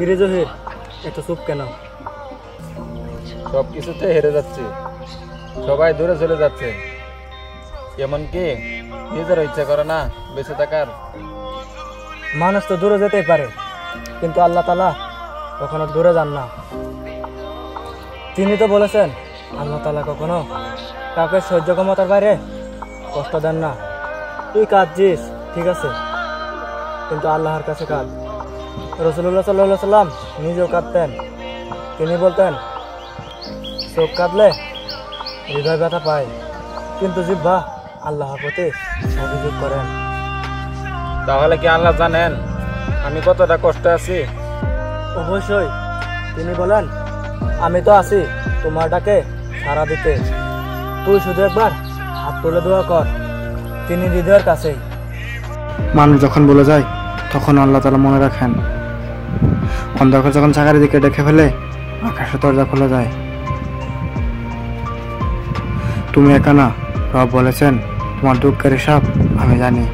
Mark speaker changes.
Speaker 1: কিরে জহির, এত চুপ কেন?
Speaker 2: সবকিছুতে হেরে যাচ্ছে, সবাই দূরে চলে যাচ্ছে, এমনকি নিজের ইচ্ছা করে না বেঁচে থাকার।
Speaker 1: মানুষ তো দূরে যেতেই পারে, কিন্তু আল্লাহ তাআলা কখনো দূরে যান না। তিনি তো বলেছেন আল্লাহ তাআলা কখনো কাউকে সহ্য ক্ষমতার বাইরে কষ্ট দেন না। তুই কাঁদছিস ঠিক আছে, কিন্তু আল্লাহর কাছে কাঁদ। রাসূলুল্লাহ সাল্লাল্লাহু আলাইহি সাল্লাম নিজেও কাঁদতেন। তিনি বলতেন, চোখ কাঁদলে হৃদয় ব্যথা পায়, কিন্তু জিহ্বা আল্লাহর প্রতি অভিযোগ করেন।
Speaker 2: তাহলে কি আল্লাহ জানেন আমি কতটা কষ্টে আছি?
Speaker 1: অবশ্যই। তিনি বলেন, আমি তো আছি তোমার ডাকে সাড়া দিতে, তুই শুধু একবার হাত তুলে দোয়া কর। তিনি হৃদয়ের কাছেই।
Speaker 3: মানুষ যখন বলে যায় তখন আল্লাহ তাআলা মনে রাখেন। অন্ধকার যখন চাকারিদিকে ডেকে ফেলে আকাশের দরজা খুলে যায়। তুমি একা না, রব বলেছেন তোমার দুঃখের হিসাব আমি জানি।